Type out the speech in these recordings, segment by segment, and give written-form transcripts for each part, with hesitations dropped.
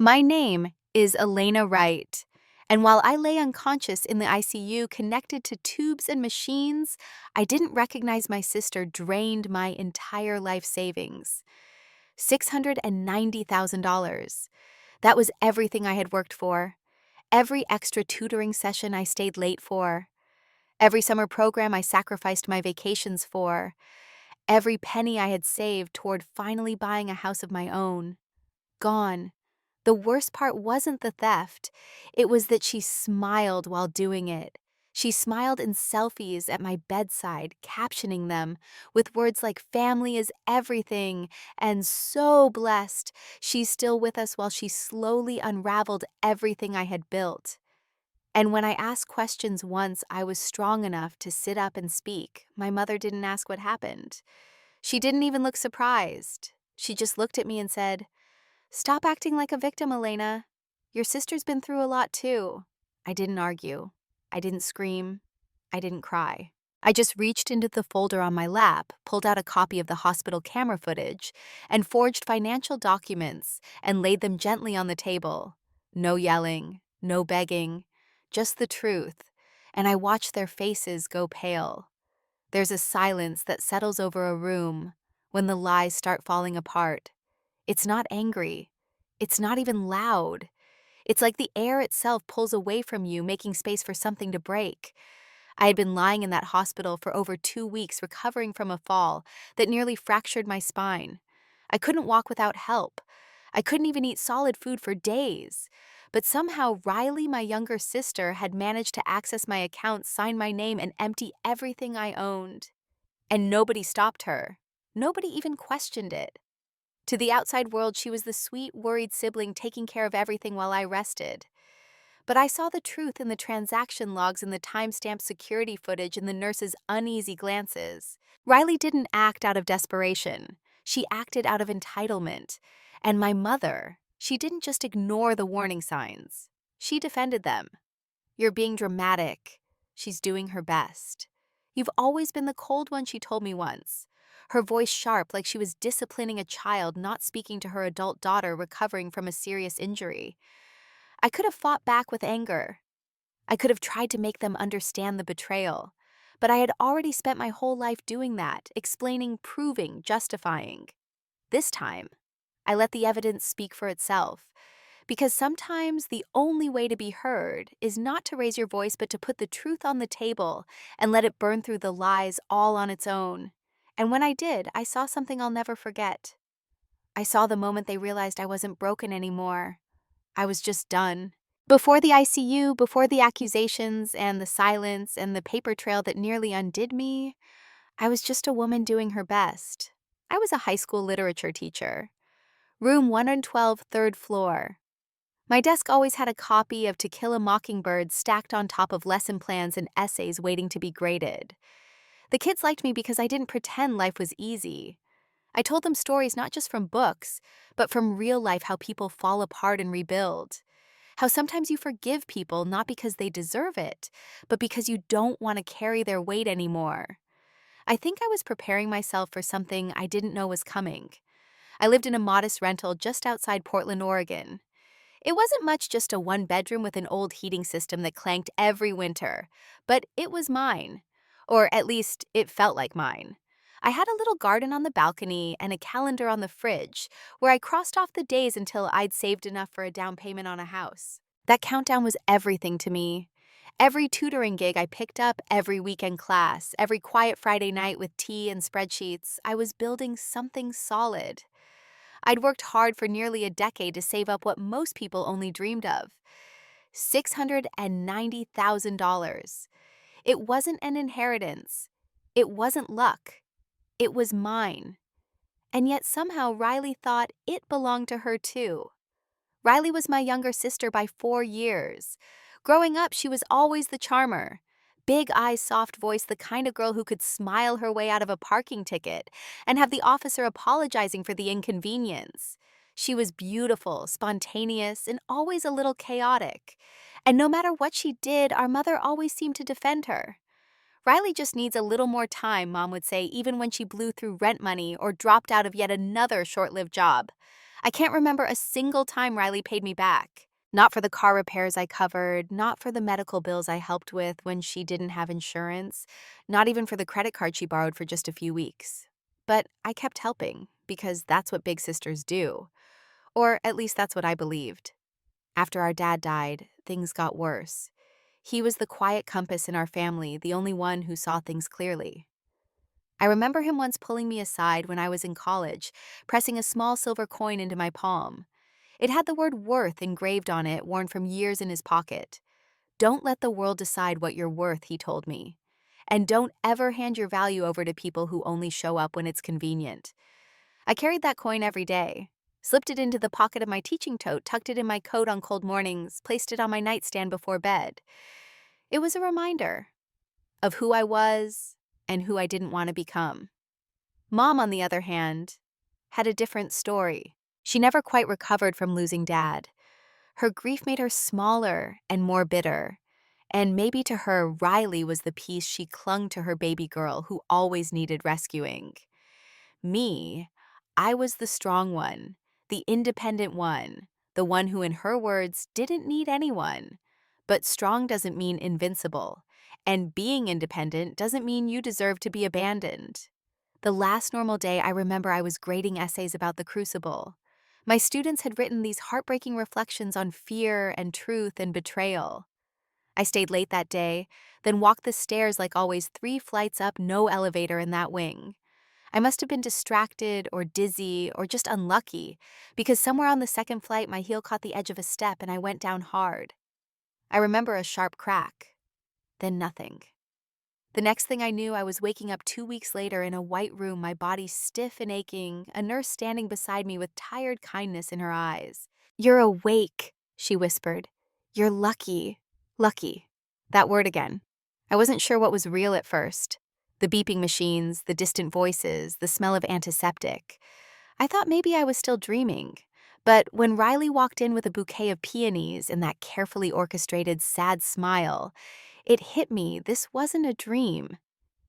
My name is Elena Wright, and while I lay unconscious in the ICU connected to tubes and machines, I didn't recognize my sister drained my entire life savings. $690,000. That was everything I had worked for, every extra tutoring session I stayed late for, every summer program I sacrificed my vacations for, every penny I had saved toward finally buying a house of my own. Gone. The worst part wasn't the theft. It was that she smiled while doing it. She smiled in selfies at my bedside, captioning them with words like family is everything and so blessed. She's still with us while she slowly unraveled everything I had built. And when I asked questions once I was strong enough to sit up and speak, my mother didn't ask what happened. She didn't even look surprised. She just looked at me and said, "Stop acting like a victim, Elena. Your sister's been through a lot too." I didn't argue. I didn't scream. I didn't cry. I just reached into the folder on my lap, pulled out a copy of the hospital camera footage, and forged financial documents and laid them gently on the table. No yelling, no begging, just the truth. And I watched their faces go pale. There's a silence that settles over a room when the lies start falling apart. It's not angry. It's not even loud. It's like the air itself pulls away from you, making space for something to break. I had been lying in that hospital for over 2 weeks, recovering from a fall that nearly fractured my spine. I couldn't walk without help. I couldn't even eat solid food for days. But somehow Riley, my younger sister, had managed to access my account, sign my name, and empty everything I owned. And nobody stopped her. Nobody even questioned it. To the outside world, she was the sweet, worried sibling taking care of everything while I rested. But I saw the truth in the transaction logs and the timestamped security footage and the nurse's uneasy glances. Riley didn't act out of desperation. She acted out of entitlement. And my mother, she didn't just ignore the warning signs. She defended them. "You're being dramatic. She's doing her best. You've always been the cold one," she told me once. Her voice sharp, like she was disciplining a child not speaking to her adult daughter recovering from a serious injury. I could have fought back with anger. I could have tried to make them understand the betrayal. But I had already spent my whole life doing that, explaining, proving, justifying. This time, I let the evidence speak for itself. Because sometimes the only way to be heard is not to raise your voice, but to put the truth on the table and let it burn through the lies all on its own. And when I did, I saw something I'll never forget. I saw the moment they realized I wasn't broken anymore. I was just done. Before the ICU, before the accusations and the silence and the paper trail that nearly undid me, I was just a woman doing her best. I was a high school literature teacher. Room 112, third floor. My desk always had a copy of To Kill a Mockingbird stacked on top of lesson plans and essays waiting to be graded. The kids liked me because I didn't pretend life was easy. I told them stories not just from books, but from real life, how people fall apart and rebuild. How sometimes you forgive people not because they deserve it, but because you don't want to carry their weight anymore. I think I was preparing myself for something I didn't know was coming. I lived in a modest rental just outside Portland, Oregon. It wasn't much, just a one-bedroom with an old heating system that clanked every winter, but it was mine. Or at least, it felt like mine. I had a little garden on the balcony and a calendar on the fridge where I crossed off the days until I'd saved enough for a down payment on a house. That countdown was everything to me. Every tutoring gig I picked up, every weekend class, every quiet Friday night with tea and spreadsheets, I was building something solid. I'd worked hard for nearly a decade to save up what most people only dreamed of. $690,000. It wasn't an inheritance. It wasn't luck. It was mine. And yet somehow Riley thought it belonged to her too. Riley was my younger sister by 4 years. Growing up, she was always the charmer. Big eyes, soft voice, the kind of girl who could smile her way out of a parking ticket and have the officer apologizing for the inconvenience. She was beautiful, spontaneous, and always a little chaotic. And no matter what she did, our mother always seemed to defend her. "Riley just needs a little more time," Mom would say, even when she blew through rent money or dropped out of yet another short-lived job. I can't remember a single time Riley paid me back. Not for the car repairs I covered, not for the medical bills I helped with when she didn't have insurance, not even for the credit card she borrowed for just a few weeks. But I kept helping, because that's what big sisters do. Or at least that's what I believed. After our dad died, things got worse. He was the quiet compass in our family, the only one who saw things clearly. I remember him once pulling me aside when I was in college, pressing a small silver coin into my palm. It had the word worth engraved on it, worn from years in his pocket. Don't let the world decide what you're worth, he told me. And don't ever hand your value over to people who only show up when it's convenient. I carried that coin every day, slipped it into the pocket of my teaching tote, tucked it in my coat on cold mornings, placed it on my nightstand before bed. It was a reminder of who I was and who I didn't want to become. Mom, on the other hand, had a different story. She never quite recovered from losing Dad. Her grief made her smaller and more bitter. And maybe to her, Riley was the piece she clung to her baby girl who always needed rescuing. Me, I was the strong one, the independent one, the one who, in her words, didn't need anyone. But strong doesn't mean invincible, and being independent doesn't mean you deserve to be abandoned. The last normal day, I remember I was grading essays about the crucible. My students had written these heartbreaking reflections on fear and truth and betrayal. I stayed late that day, then walked the stairs like always 3 flights up, no elevator in that wing. I must have been distracted or dizzy or just unlucky, because somewhere on the second flight my heel caught the edge of a step and I went down hard. I remember a sharp crack, then nothing. The next thing I knew, I was waking up 2 weeks later in a white room, my body stiff and aching, a nurse standing beside me with tired kindness in her eyes. "You're awake," she whispered. "You're lucky." Lucky. That word again. I wasn't sure what was real at first. The beeping machines, the distant voices, the smell of antiseptic. I thought maybe I was still dreaming. But when Riley walked in with a bouquet of peonies and that carefully orchestrated sad smile, it hit me this wasn't a dream.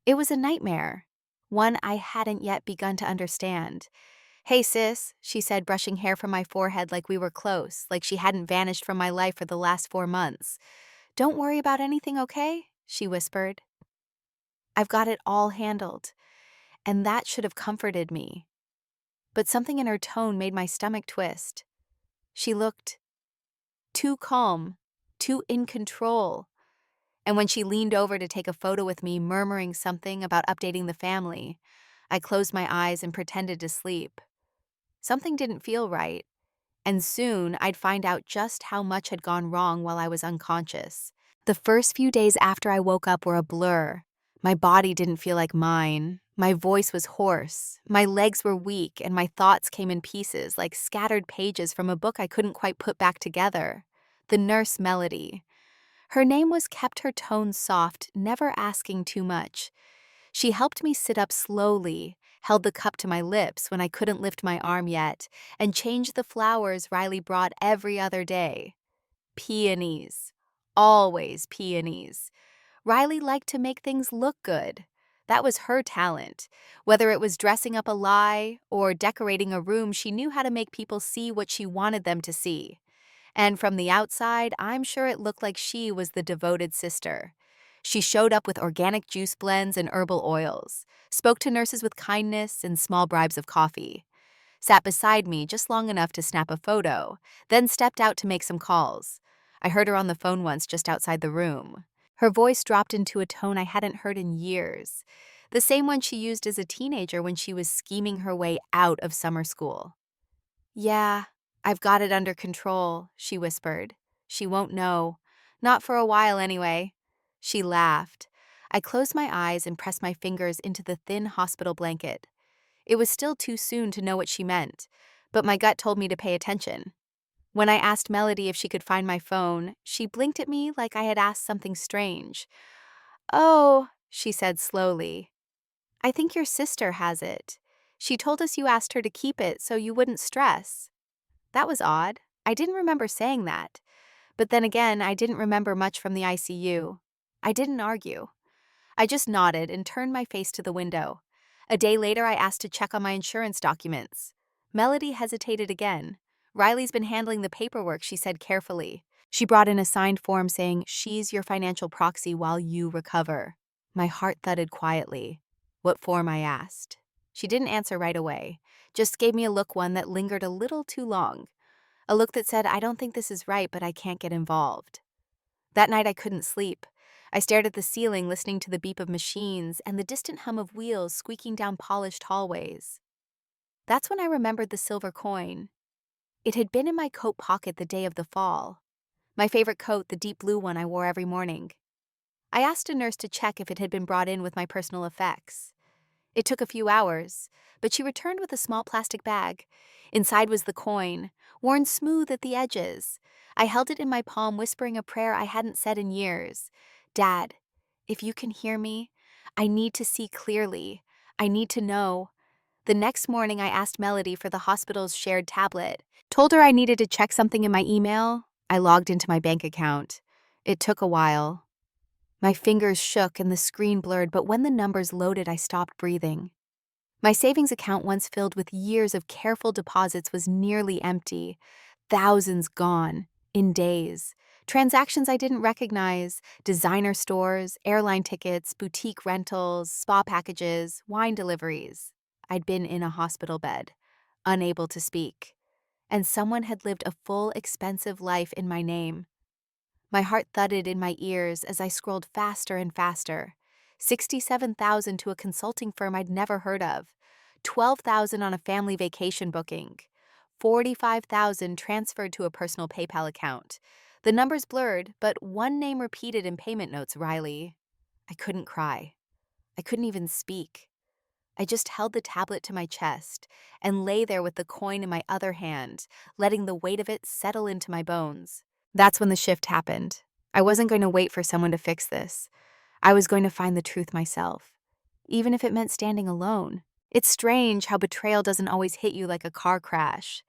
It was a nightmare. One I hadn't yet begun to understand. "Hey, sis," she said, brushing hair from my forehead like we were close, like she hadn't vanished from my life for the last 4 months. "Don't worry about anything, okay?" she whispered. "I've got it all handled." And that should have comforted me. But something in her tone made my stomach twist. She looked too calm, too in control. And when she leaned over to take a photo with me, murmuring something about updating the family, I closed my eyes and pretended to sleep. Something didn't feel right, and soon I'd find out just how much had gone wrong while I was unconscious. The first few days after I woke up were a blur. My body didn't feel like mine. My voice was hoarse. My legs were weak, and my thoughts came in pieces like scattered pages from a book I couldn't quite put back together. The nurse, Melody. Her name was kept her tone soft, never asking too much. She helped me sit up slowly, held the cup to my lips when I couldn't lift my arm yet, and changed the flowers Riley brought every other day. Peonies. Always peonies. Riley liked to make things look good. That was her talent. Whether it was dressing up a lie or decorating a room, she knew how to make people see what she wanted them to see. And from the outside, I'm sure it looked like she was the devoted sister. She showed up with organic juice blends and herbal oils, spoke to nurses with kindness and small bribes of coffee, sat beside me just long enough to snap a photo, then stepped out to make some calls. I heard her on the phone once just outside the room. Her voice dropped into a tone I hadn't heard in years, the same one she used as a teenager when she was scheming her way out of summer school. "Yeah, I've got it under control," she whispered. "She won't know. Not for a while, anyway." She laughed. I closed my eyes and pressed my fingers into the thin hospital blanket. It was still too soon to know what she meant, but my gut told me to pay attention. When I asked Melody if she could find my phone, she blinked at me like I had asked something strange. "Oh," she said slowly, "I think your sister has it. She told us you asked her to keep it so you wouldn't stress." That was odd. I didn't remember saying that. But then again, I didn't remember much from the ICU. I didn't argue. I just nodded and turned my face to the window. A day later, I asked to check on my insurance documents. Melody hesitated again. Riley's been handling the paperwork, she said carefully. She brought in a signed form saying, "She's your financial proxy while you recover." My heart thudded quietly. What form, I asked. She didn't answer right away, just gave me a look, one that lingered a little too long. A look that said, "I don't think this is right, but I can't get involved." That night I couldn't sleep. I stared at the ceiling, listening to the beep of machines and the distant hum of wheels squeaking down polished hallways. That's when I remembered the silver coin. It had been in my coat pocket the day of the fall. My favorite coat, the deep blue one I wore every morning. I asked a nurse to check if it had been brought in with my personal effects. It took a few hours, but she returned with a small plastic bag. Inside was the coin, worn smooth at the edges. I held it in my palm, whispering a prayer I hadn't said in years. "Dad, if you can hear me, I need to see clearly. I need to know." The next morning, I asked Melody for the hospital's shared tablet. Told her I needed to check something in my email. I logged into my bank account. It took a while. My fingers shook and the screen blurred, but when the numbers loaded, I stopped breathing. My savings account, once filled with years of careful deposits, was nearly empty. Thousands gone, in days. Transactions I didn't recognize, designer stores, airline tickets, boutique rentals, spa packages, wine deliveries. I'd been in a hospital bed, unable to speak. And someone had lived a full, expensive life in my name. My heart thudded in my ears as I scrolled faster and faster. 67,000 to a consulting firm I'd never heard of. 12,000 on a family vacation booking. 45,000 transferred to a personal PayPal account. The numbers blurred, but one name repeated in payment notes: Riley. I couldn't cry. I couldn't even speak. I just held the tablet to my chest and lay there with the coin in my other hand, letting the weight of it settle into my bones. That's when the shift happened. I wasn't going to wait for someone to fix this. I was going to find the truth myself, even if it meant standing alone. It's strange how betrayal doesn't always hit you like a car crash.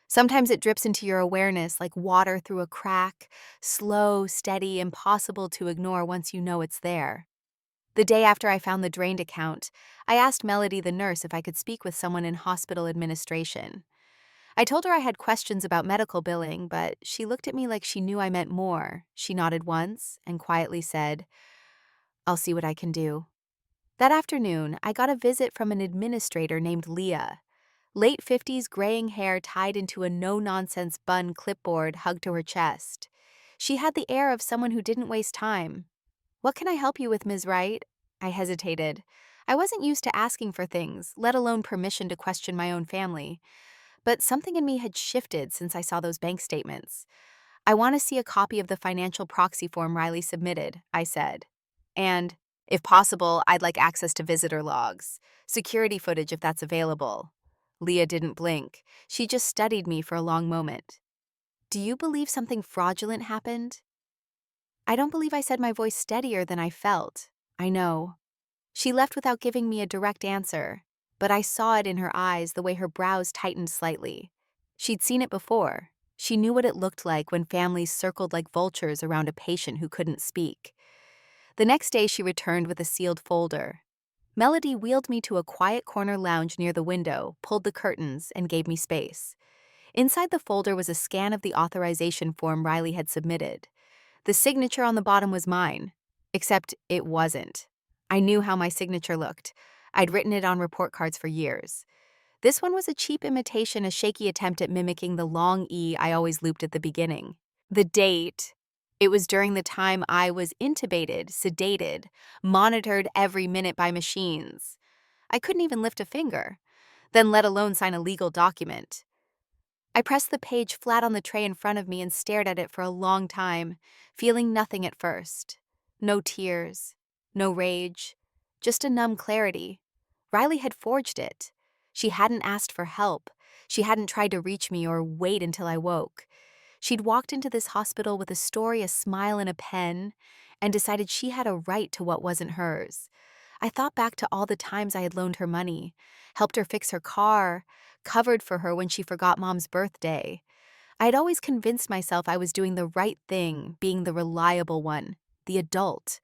Sometimes it drips into your awareness like water through a crack, slow, steady, impossible to ignore once you know it's there. The day after I found the drained account, I asked Melody, the nurse, if I could speak with someone in hospital administration. I told her I had questions about medical billing, but she looked at me like she knew I meant more. She nodded once and quietly said, "I'll see what I can do." That afternoon, I got a visit from an administrator named Leah. Late 50s, graying hair tied into a no-nonsense bun, clipboard hugged to her chest. She had the air of someone who didn't waste time. "What can I help you with, Ms. Wright?" I hesitated. I wasn't used to asking for things, let alone permission to question my own family. But something in me had shifted since I saw those bank statements. "I want to see a copy of the financial proxy form Riley submitted," I said. "And, if possible, I'd like access to visitor logs. Security footage if that's available." Leah didn't blink. She just studied me for a long moment. "Do you believe something fraudulent happened?" I don't believe I said, my voice steadier than I felt. "I know." She left without giving me a direct answer, but I saw it in her eyes, the way her brows tightened slightly. She'd seen it before. She knew what it looked like when families circled like vultures around a patient who couldn't speak. The next day, she returned with a sealed folder. Melody wheeled me to a quiet corner lounge near the window, pulled the curtains, and gave me space. Inside the folder was a scan of the authorization form Riley had submitted. The signature on the bottom was mine, except it wasn't. I knew how my signature looked. I'd written it on report cards for years. This one was a cheap imitation, a shaky attempt at mimicking the long E I always looped at the beginning. The date. It was during the time I was intubated, sedated, monitored every minute by machines. I couldn't even lift a finger, then let alone sign a legal document. I pressed the page flat on the tray in front of me and stared at it for a long time, feeling nothing at first. No tears, no rage, just a numb clarity. Riley had forged it. She hadn't asked for help. She hadn't tried to reach me or wait until I woke. She'd walked into this hospital with a story, a smile, and a pen, and decided she had a right to what wasn't hers. I thought back to all the times I had loaned her money, helped her fix her car, covered for her when she forgot Mom's birthday. I had always convinced myself I was doing the right thing, being the reliable one, the adult.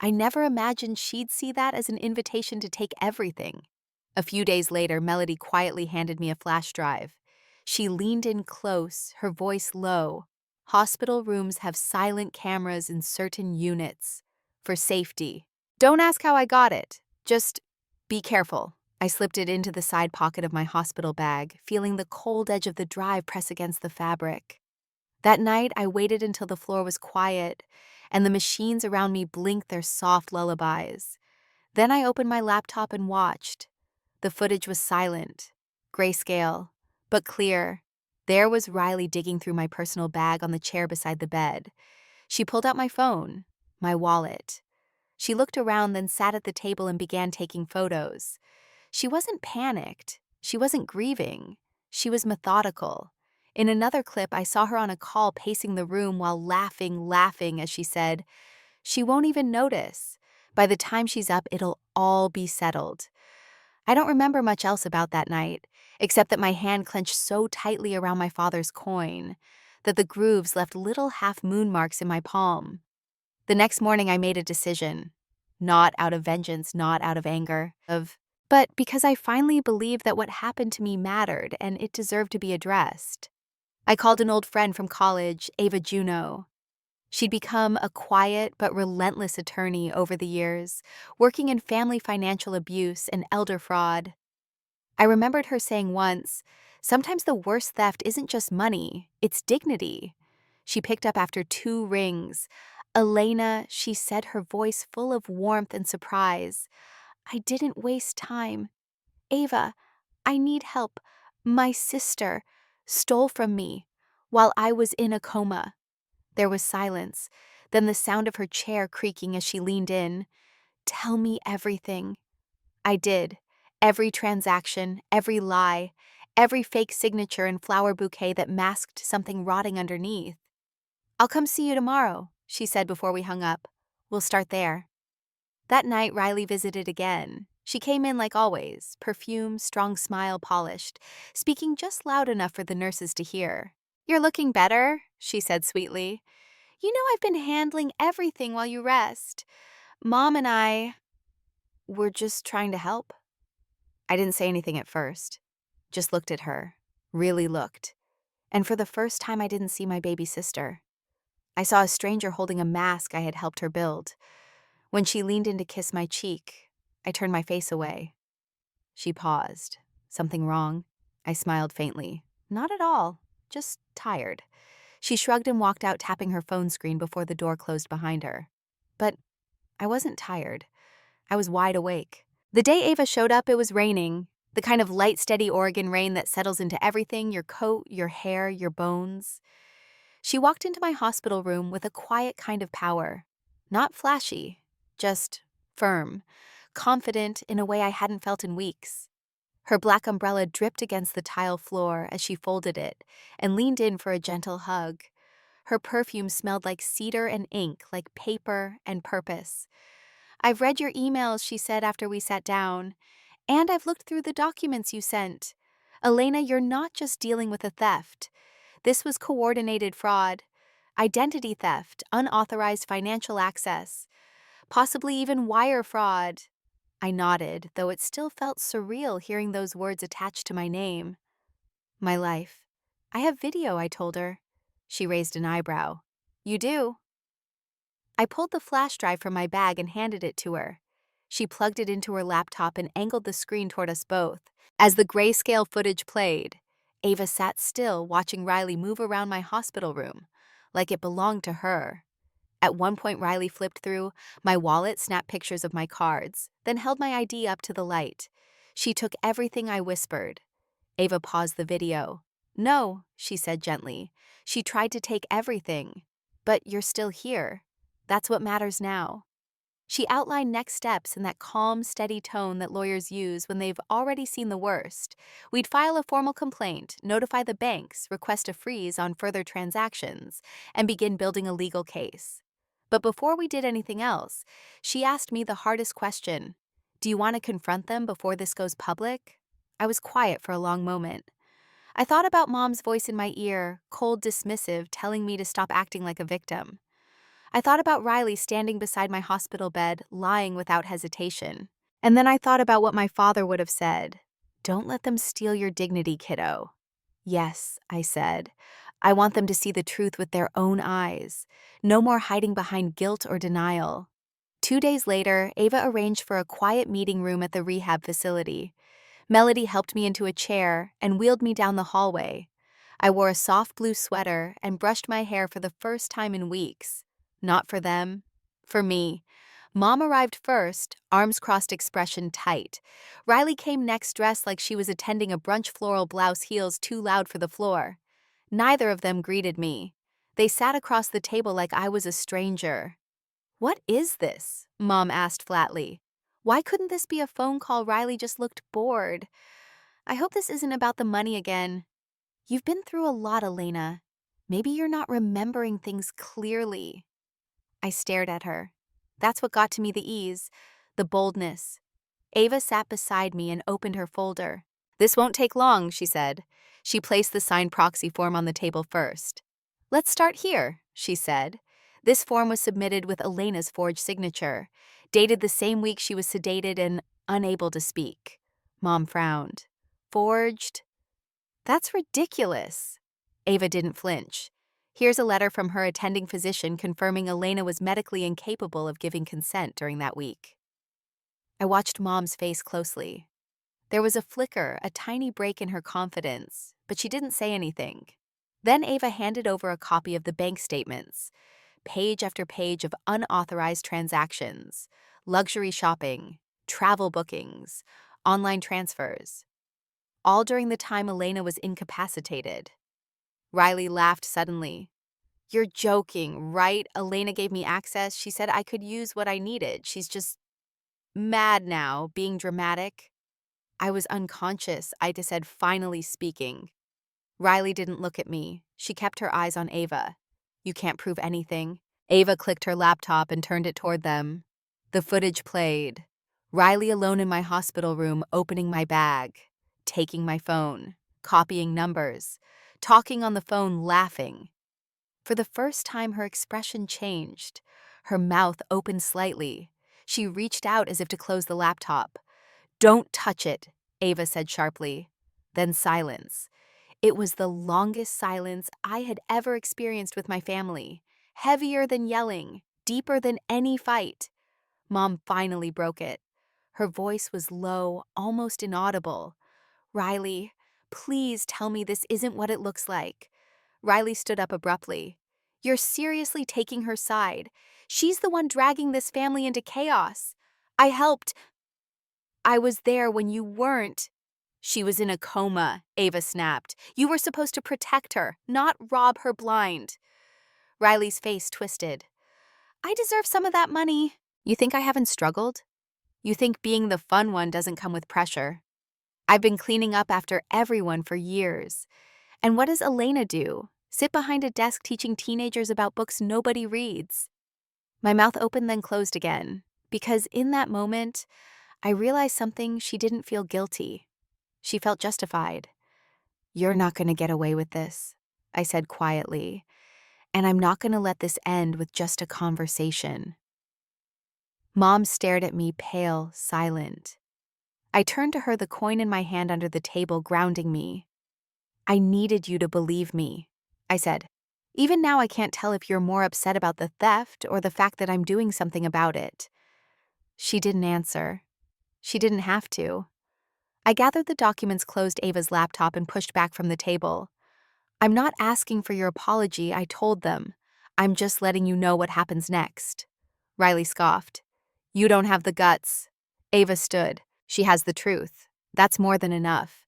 I never imagined she'd see that as an invitation to take everything. A few days later, Melody quietly handed me a flash drive. She leaned in close, her voice low. Hospital rooms have silent cameras in certain units. For safety. Don't ask how I got it. Just be careful. I slipped it into the side pocket of my hospital bag, feeling the cold edge of the drive press against the fabric. That night, I waited until the floor was quiet and the machines around me blinked their soft lullabies. Then I opened my laptop and watched. The footage was silent, grayscale, but clear. There was Riley digging through my personal bag on the chair beside the bed. She pulled out my phone, my wallet. She looked around, then sat at the table and began taking photos. She wasn't panicked. She wasn't grieving. She was methodical. In another clip, I saw her on a call pacing the room while laughing as she said, "She won't even notice. By the time she's up, it'll all be settled." I don't remember much else about that night, except that my hand clenched so tightly around my father's coin that the grooves left little half-moon marks in my palm. The next morning I made a decision. Not out of vengeance, not out of anger, but because I finally believed that what happened to me mattered and it deserved to be addressed. I called an old friend from college, Ava Juneau. She'd become a quiet but relentless attorney over the years, working in family financial abuse and elder fraud. I remembered her saying once, "Sometimes the worst theft isn't just money, it's dignity." She picked up after 2 rings. "Elena," she said, her voice full of warmth and surprise, "I didn't waste time. Ava, I need help. My sister stole from me while I was in a coma." There was silence, then the sound of her chair creaking as she leaned in. "Tell me everything." I did. Every transaction, every lie, every fake signature and flower bouquet that masked something rotting underneath. "I'll come see you tomorrow," she said before we hung up. "We'll start there." That night, Riley visited again. She came in like always, perfume, strong smile, polished, speaking just loud enough for the nurses to hear. "You're looking better," she said sweetly. "You know I've been handling everything while you rest. Mom and I were just trying to help." I didn't say anything at first, just looked at her, really looked. And for the first time, I didn't see my baby sister. I saw a stranger holding a mask I had helped her build. When she leaned in to kiss my cheek, I turned my face away. She paused. "Something wrong?" I smiled faintly. "Not at all, just tired." She shrugged and walked out, tapping her phone screen before the door closed behind her. But I wasn't tired. I was wide awake. The day Ava showed up, it was raining, the kind of light, steady Oregon rain that settles into everything, your coat, your hair, your bones. She walked into my hospital room with a quiet kind of power. Not flashy, just firm, confident in a way I hadn't felt in weeks. Her black umbrella dripped against the tile floor as she folded it and leaned in for a gentle hug. Her perfume smelled like cedar and ink, like paper and purpose. "I've read your emails," she said after we sat down, "and I've looked through the documents you sent. Elena, you're not just dealing with a theft. This was coordinated fraud, identity theft, unauthorized financial access, possibly even wire fraud." I nodded, though it still felt surreal hearing those words attached to my name. "My life. I have video," I told her. She raised an eyebrow. "You do?" I pulled the flash drive from my bag and handed it to her. She plugged it into her laptop and angled the screen toward us both. As the grayscale footage played, Ava sat still, watching Riley move around my hospital room, like it belonged to her. At one point, Riley flipped through my wallet, snapped pictures of my cards, then held my ID up to the light. She took everything I whispered. Ava paused the video. "No," she said gently. "She tried to take everything. But you're still here. That's what matters now." She outlined next steps in that calm, steady tone that lawyers use when they've already seen the worst. We'd file a formal complaint, notify the banks, request a freeze on further transactions, and begin building a legal case. But before we did anything else, she asked me the hardest question. "Do you want to confront them before this goes public?" I was quiet for a long moment. I thought about Mom's voice in my ear, cold, dismissive, telling me to stop acting like a victim. I thought about Riley standing beside my hospital bed, lying without hesitation. And then I thought about what my father would have said. Don't let them steal your dignity, kiddo. Yes, I said. I want them to see the truth with their own eyes. No more hiding behind guilt or denial. 2 days later, Ava arranged for a quiet meeting room at the rehab facility. Melody helped me into a chair and wheeled me down the hallway. I wore a soft blue sweater and brushed my hair for the first time in weeks. Not for them, for me. Mom arrived first, arms crossed, expression tight. Riley came next, dressed like she was attending a brunch, floral blouse, heels too loud for the floor. Neither of them greeted me. They sat across the table like I was a stranger. "What is this?" Mom asked flatly. "Why couldn't this be a phone call?" Riley just looked bored. "I hope this isn't about the money again. You've been through a lot, Elena. Maybe you're not remembering things clearly." I stared at her. That's what got to me, the ease, the boldness. Ava sat beside me and opened her folder. "This won't take long," she said. She placed the signed proxy form on the table first. "Let's start here," she said. This form was submitted with Elena's forged signature, dated the same week she was sedated and unable to speak. Mom frowned. "Forged? That's ridiculous." Ava didn't flinch. "Here's a letter from her attending physician confirming Elena was medically incapable of giving consent during that week." I watched Mom's face closely. There was a flicker, a tiny break in her confidence, but she didn't say anything. Then Ava handed over a copy of the bank statements. Page after page of unauthorized transactions, luxury shopping, travel bookings, online transfers. All during the time Elena was incapacitated. Riley laughed suddenly. "You're joking, right? Elena gave me access. She said I could use what I needed. She's just mad now, being dramatic." I was unconscious, I just said, finally speaking. Riley didn't look at me. She kept her eyes on Ava. "You can't prove anything." Ava clicked her laptop and turned it toward them. The footage played. Riley alone in my hospital room, opening my bag, taking my phone, copying numbers, talking on the phone, laughing. For the first time, her expression changed. Her mouth opened slightly. She reached out as if to close the laptop. "Don't touch it," Ava said sharply. Then silence. It was the longest silence I had ever experienced with my family. Heavier than yelling, deeper than any fight. Mom finally broke it. Her voice was low, almost inaudible. "Riley, please tell me this isn't what it looks like." Riley stood up abruptly. "You're seriously taking her side. She's the one dragging this family into chaos. I helped. I was there when you weren't." "She was in a coma," Ava snapped. "You were supposed to protect her, not rob her blind." Riley's face twisted. "I deserve some of that money." "You think I haven't struggled? You think being the fun one doesn't come with pressure? I've been cleaning up after everyone for years. And what does Elena do? Sit behind a desk teaching teenagers about books nobody reads." My mouth opened then closed again, because in that moment, I realized something. She didn't feel guilty. She felt justified. "You're not going to get away with this," I said quietly, "and I'm not going to let this end with just a conversation." Mom stared at me, pale, silent. I turned to her, the coin in my hand under the table, grounding me. "I needed you to believe me," I said. "Even now I can't tell if you're more upset about the theft or the fact that I'm doing something about it." She didn't answer. She didn't have to. I gathered the documents, closed Ava's laptop, and pushed back from the table. "I'm not asking for your apology," I told them. "I'm just letting you know what happens next." Riley scoffed. "You don't have the guts." Ava stood. "She has the truth. That's more than enough."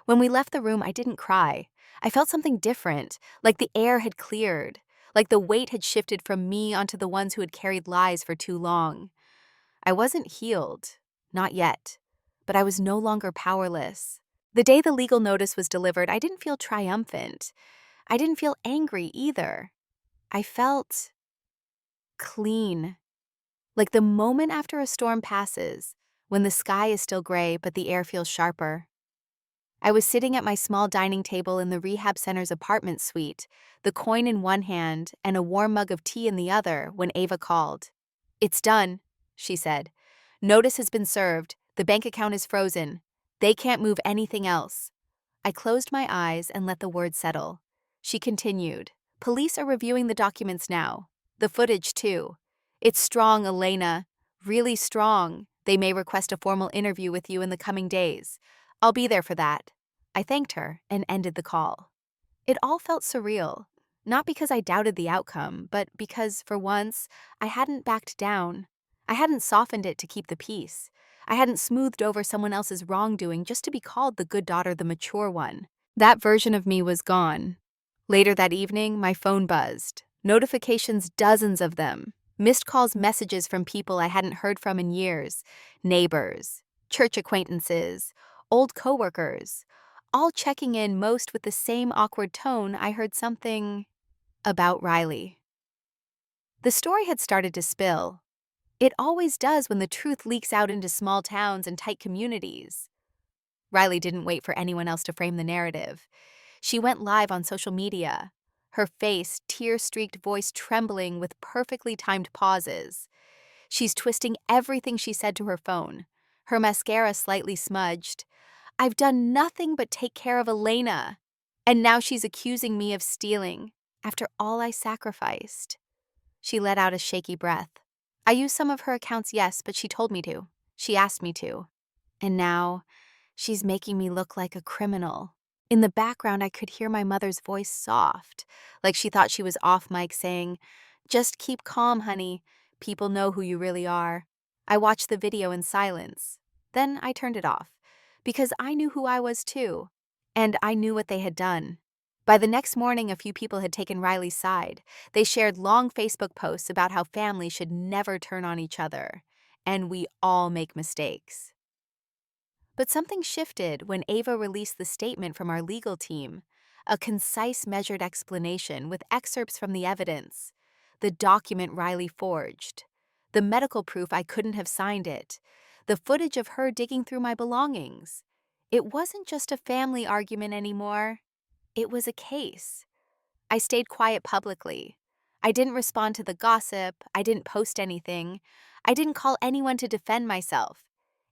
When we left the room, I didn't cry. I felt something different, like the air had cleared, like the weight had shifted from me onto the ones who had carried lies for too long. I wasn't healed, not yet, but I was no longer powerless. The day the legal notice was delivered, I didn't feel triumphant. I didn't feel angry either. I felt clean. Like the moment after a storm passes, when the sky is still gray but the air feels sharper. I was sitting at my small dining table in the rehab center's apartment suite, the coin in one hand and a warm mug of tea in the other, when Ava called. "It's done," she said. Notice has been served. The bank account is frozen. They can't move anything else. I closed my eyes and let the words settle. She continued, police are reviewing the documents now. The footage, too. It's strong, Elena. Really strong. They may request a formal interview with you in the coming days. I'll be there for that. I thanked her and ended the call. It all felt surreal. Not because I doubted the outcome, but because, for once, I hadn't backed down. I hadn't softened it to keep the peace. I hadn't smoothed over someone else's wrongdoing just to be called the good daughter, the mature one. That version of me was gone. Later that evening, my phone buzzed. Notifications, dozens of them. Missed calls, messages from people I hadn't heard from in years. Neighbors, church acquaintances, old coworkers. All checking in, most with the same awkward tone. I heard something about Riley. The story had started to spill. It always does when the truth leaks out into small towns and tight communities. Riley didn't wait for anyone else to frame the narrative. She went live on social media, her face, tear-streaked voice trembling with perfectly timed pauses. She's twisting everything she said to her phone, her mascara slightly smudged. I've done nothing but take care of Elena, and now she's accusing me of stealing, after all I sacrificed. She let out a shaky breath. I used some of her accounts, yes, but she told me to. She asked me to. And now, she's making me look like a criminal. In the background, I could hear my mother's voice soft, like she thought she was off mic saying, "Just keep calm, honey. People know who you really are." I watched the video in silence. Then I turned it off, because I knew who I was too, and I knew what they had done. By the next morning, a few people had taken Riley's side. They shared long Facebook posts about how families should never turn on each other, and we all make mistakes. But something shifted when Ava released the statement from our legal team, a concise, measured explanation with excerpts from the evidence, the document Riley forged, the medical proof I couldn't have signed it, the footage of her digging through my belongings. It wasn't just a family argument anymore. It was a case. I stayed quiet publicly. I didn't respond to the gossip. I didn't post anything. I didn't call anyone to defend myself.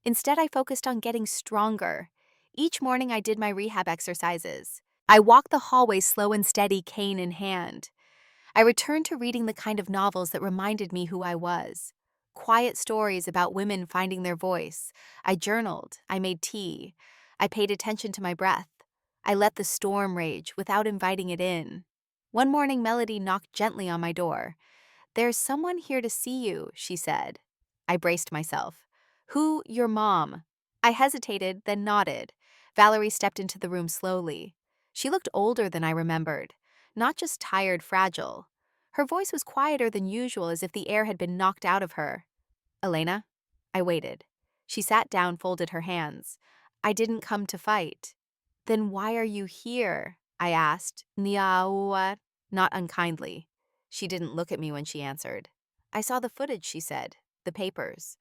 Instead, I focused on getting stronger. Each morning, I did my rehab exercises. I walked the hallway slow and steady, cane in hand. I returned to reading the kind of novels that reminded me who I was. Quiet stories about women finding their voice. I journaled. I made tea. I paid attention to my breath. I let the storm rage without inviting it in. One morning, Melody knocked gently on my door. "There's someone here to see you," she said. I braced myself. "Who? Your mom." I hesitated, then nodded. Valerie stepped into the room slowly. She looked older than I remembered, not just tired, fragile. Her voice was quieter than usual, as if the air had been knocked out of her. "Elena?" I waited. She sat down, folded her hands. "I didn't come to fight." "Then why are you here?" I asked, not unkindly. She didn't look at me when she answered. "I saw the footage," she said. "The papers.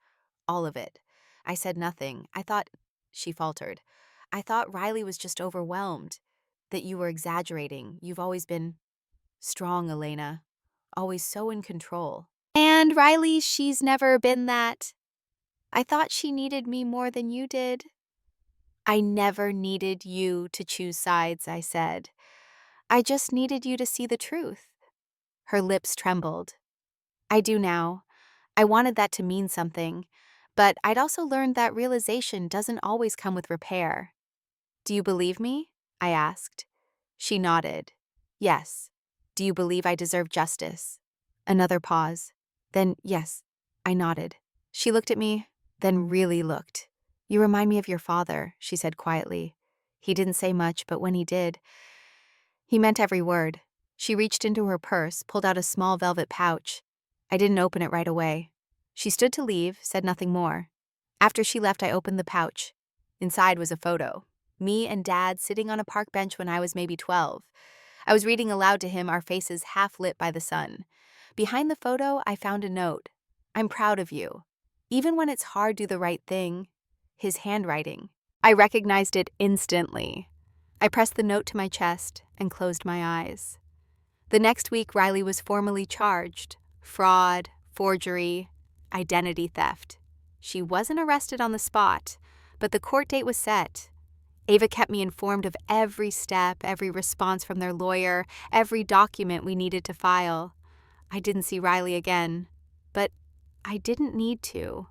All of it." I said nothing. She faltered. "I thought Riley was just overwhelmed. That you were exaggerating. You've always been strong, Elena. Always so in control." "And Riley, she's never been that. I thought she needed me more than you did." "I never needed you to choose sides," I said. "I just needed you to see the truth." Her lips trembled. "I do now. I wanted that to mean something, but I'd also learned that realization doesn't always come with repair." "Do you believe me?" I asked. She nodded. "Yes." "Do you believe I deserve justice?" Another pause. "Then, yes." I nodded. She looked at me, then really looked. "You remind me of your father," she said quietly. "He didn't say much, but when he did, he meant every word." She reached into her purse, pulled out a small velvet pouch. I didn't open it right away. She stood to leave, said nothing more. After she left, I opened the pouch. Inside was a photo. Me and Dad sitting on a park bench when I was maybe 12. I was reading aloud to him, our faces half lit by the sun. Behind the photo, I found a note. "I'm proud of you. Even when it's hard, do the right thing." His handwriting. I recognized it instantly. I pressed the note to my chest and closed my eyes. The next week, Riley was formally charged. Fraud, forgery, identity theft. She wasn't arrested on the spot, but the court date was set. Ava kept me informed of every step, every response from their lawyer, every document we needed to file. I didn't see Riley again, but I didn't need to,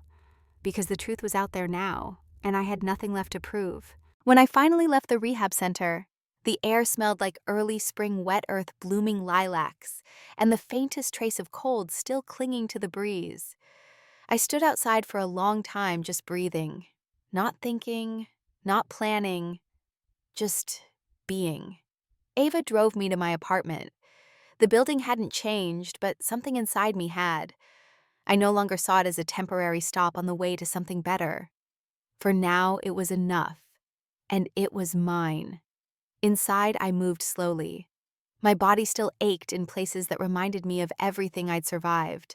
because the truth was out there now, and I had nothing left to prove. When I finally left the rehab center, the air smelled like early spring wet earth blooming lilacs, and the faintest trace of cold still clinging to the breeze. I stood outside for a long time just breathing, not thinking, not planning, just being. Ava drove me to my apartment. The building hadn't changed, but something inside me had. I no longer saw it as a temporary stop on the way to something better. For now, it was enough, and it was mine. Inside, I moved slowly. My body still ached in places that reminded me of everything I'd survived.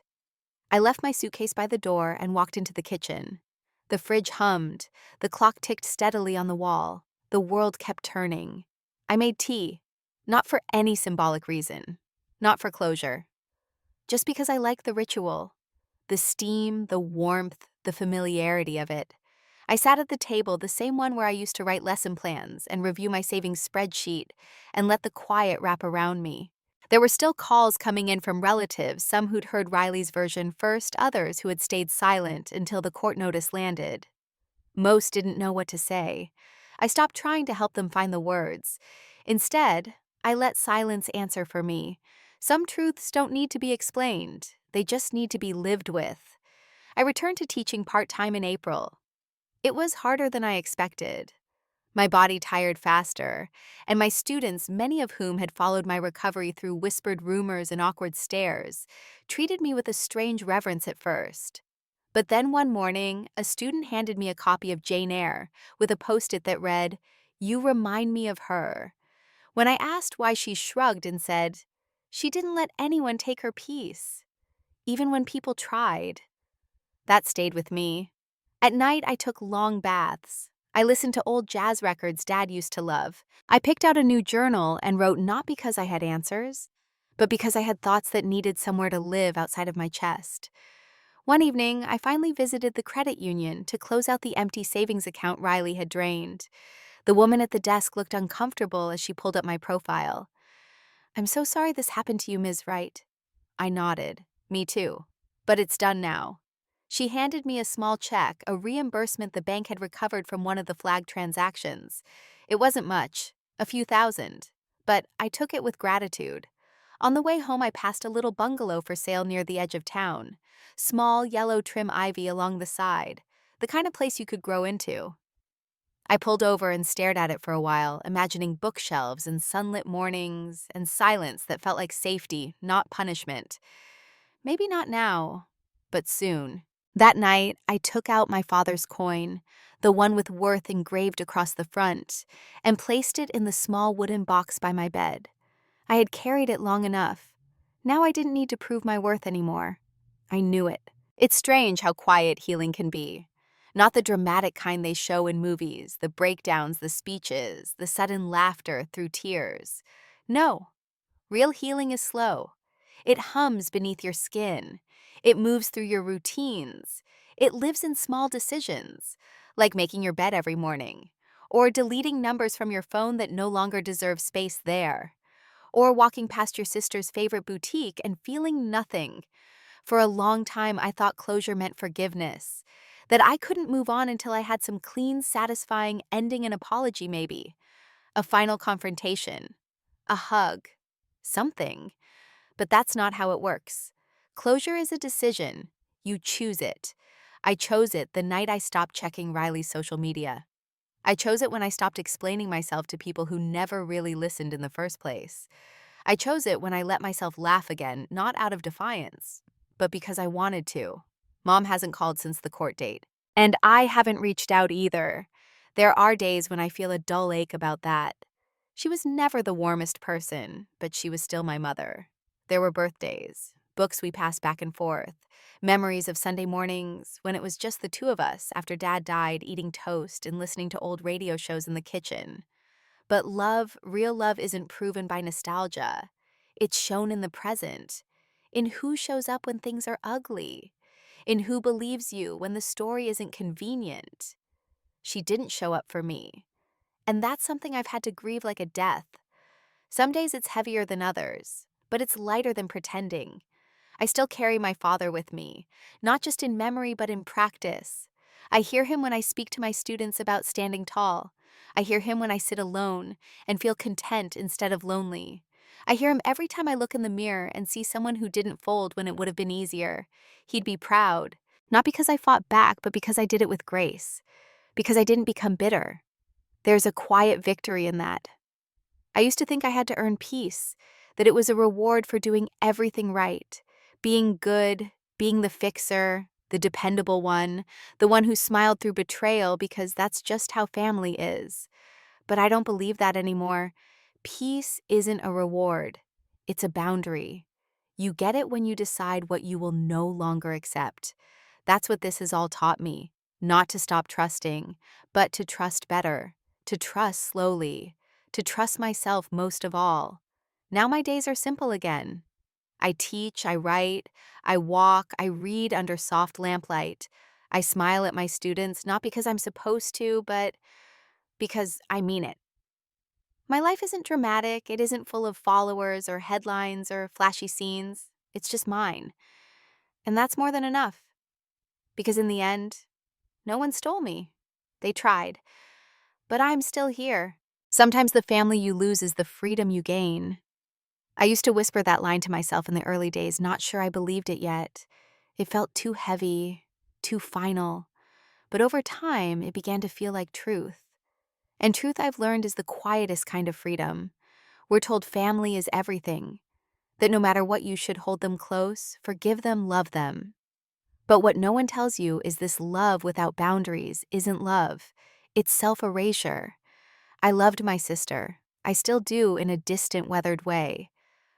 I left my suitcase by the door and walked into the kitchen. The fridge hummed, the clock ticked steadily on the wall, the world kept turning. I made tea, not for any symbolic reason, not for closure, just because I liked the ritual, the steam, the warmth, the familiarity of it. I sat at the table, the same one where I used to write lesson plans and review my savings spreadsheet, and let the quiet wrap around me. There were still calls coming in from relatives, some who'd heard Riley's version first, others who had stayed silent until the court notice landed. Most didn't know what to say. I stopped trying to help them find the words. Instead, I let silence answer for me. Some truths don't need to be explained. They just need to be lived with. I returned to teaching part-time in April. It was harder than I expected. My body tired faster, and my students, many of whom had followed my recovery through whispered rumors and awkward stares, treated me with a strange reverence at first. But then one morning, a student handed me a copy of Jane Eyre with a post-it that read, "You remind me of her." When I asked why, she shrugged and said, "She didn't let anyone take her peace, even when people tried." That stayed with me. At night, I took long baths. I listened to old jazz records Dad used to love. I picked out a new journal and wrote not because I had answers, but because I had thoughts that needed somewhere to live outside of my chest. One evening, I finally visited the credit union to close out the empty savings account Riley had drained. The woman at the desk looked uncomfortable as she pulled up my profile. "I'm so sorry this happened to you, Ms. Wright." I nodded. "Me too. But it's done now." She handed me a small check, a reimbursement the bank had recovered from one of the flagged transactions. It wasn't much, a few thousand, but I took it with gratitude. On the way home, I passed a little bungalow for sale near the edge of town. Small, yellow trim ivy along the side, the kind of place you could grow into. I pulled over and stared at it for a while, imagining bookshelves and sunlit mornings and silence that felt like safety, not punishment. Maybe not now, but soon. That night, I took out my father's coin, the one with worth engraved across the front, and placed it in the small wooden box by my bed. I had carried it long enough. Now I didn't need to prove my worth anymore. I knew it. It's strange how quiet healing can be. Not the dramatic kind they show in movies, the breakdowns, the speeches, the sudden laughter through tears. No, real healing is slow. It hums beneath your skin. It moves through your routines. It lives in small decisions, like making your bed every morning, or deleting numbers from your phone that no longer deserve space there, or walking past your sister's favorite boutique and feeling nothing. For a long time, I thought closure meant forgiveness, that I couldn't move on until I had some clean, satisfying ending, and apology maybe, a final confrontation, a hug, something. But that's not how it works. Closure is a decision. You choose it. I chose it the night I stopped checking Riley's social media. I chose it when I stopped explaining myself to people who never really listened in the first place. I chose it when I let myself laugh again, not out of defiance, but because I wanted to. Mom hasn't called since the court date. And I haven't reached out either. There are days when I feel a dull ache about that. She was never the warmest person, but she was still my mother. There were birthdays, books we passed back and forth, memories of Sunday mornings when it was just the two of us after Dad died, eating toast and listening to old radio shows in the kitchen. But love, real love, isn't proven by nostalgia. It's shown in the present, in who shows up when things are ugly, in who believes you when the story isn't convenient. She didn't show up for me. And that's something I've had to grieve like a death. Some days it's heavier than others, but it's lighter than pretending. I still carry my father with me, not just in memory but in practice. I hear him when I speak to my students about standing tall. I hear him when I sit alone and feel content instead of lonely. I hear him every time I look in the mirror and see someone who didn't fold when it would have been easier. He'd be proud, not because I fought back, but because I did it with grace, because I didn't become bitter. There's a quiet victory in that. I used to think I had to earn peace, that it was a reward for doing everything right, being good, being the fixer, the dependable one, the one who smiled through betrayal because that's just how family is. But I don't believe that anymore. Peace isn't a reward, it's a boundary. You get it when you decide what you will no longer accept. That's what this has all taught me. Not to stop trusting, but to trust better, to trust slowly, to trust myself most of all. Now my days are simple again. I teach, I write, I walk, I read under soft lamplight. I smile at my students, not because I'm supposed to, but because I mean it. My life isn't dramatic, it isn't full of followers or headlines or flashy scenes. It's just mine. And that's more than enough. Because in the end, no one stole me. They tried. But I'm still here. Sometimes the family you lose is the freedom you gain. I used to whisper that line to myself in the early days, not sure I believed it yet. It felt too heavy, too final. But over time, it began to feel like truth. And truth I've learned is the quietest kind of freedom. We're told family is everything, that no matter what you should hold them close, forgive them, love them. But what no one tells you is this love without boundaries isn't love. It's self-erasure. I loved my sister. I still do in a distant, weathered way.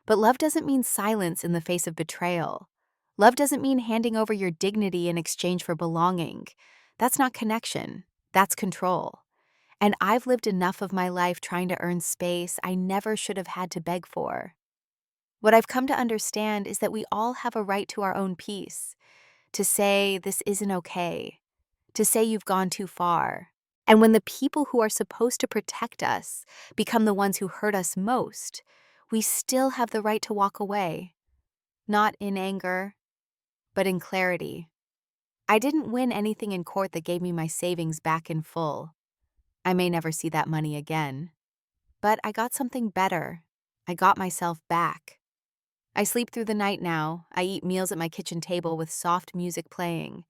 But love doesn't mean silence in the face of betrayal. Love doesn't mean handing over your dignity in exchange for belonging. That's not connection. That's control. And I've lived enough of my life trying to earn space I never should have had to beg for. What I've come to understand is that we all have a right to our own peace, to say this isn't okay, to say you've gone too far. And when the people who are supposed to protect us become the ones who hurt us most, we still have the right to walk away. Not in anger, but in clarity. I didn't win anything in court that gave me my savings back in full. I may never see that money again. But I got something better. I got myself back. I sleep through the night now. I eat meals at my kitchen table with soft music playing.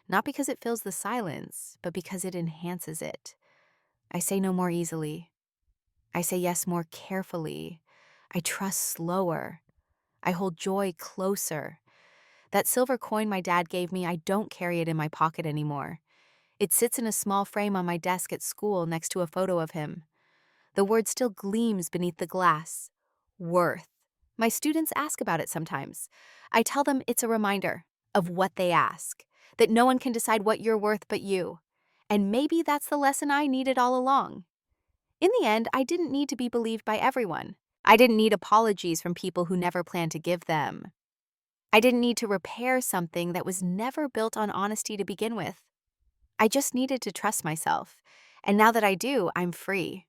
Not because it fills the silence, but because it enhances it. I say no more easily. I say yes more carefully. I trust slower. I hold joy closer. That silver coin my dad gave me, I don't carry it in my pocket anymore. It sits in a small frame on my desk at school next to a photo of him. The word still gleams beneath the glass. Worth. My students ask about it sometimes. I tell them it's a reminder of what they ask, that no one can decide what you're worth but you. And maybe that's the lesson I needed all along. In the end, I didn't need to be believed by everyone. I didn't need apologies from people who never planned to give them. I didn't need to repair something that was never built on honesty to begin with. I just needed to trust myself. And now that I do, I'm free.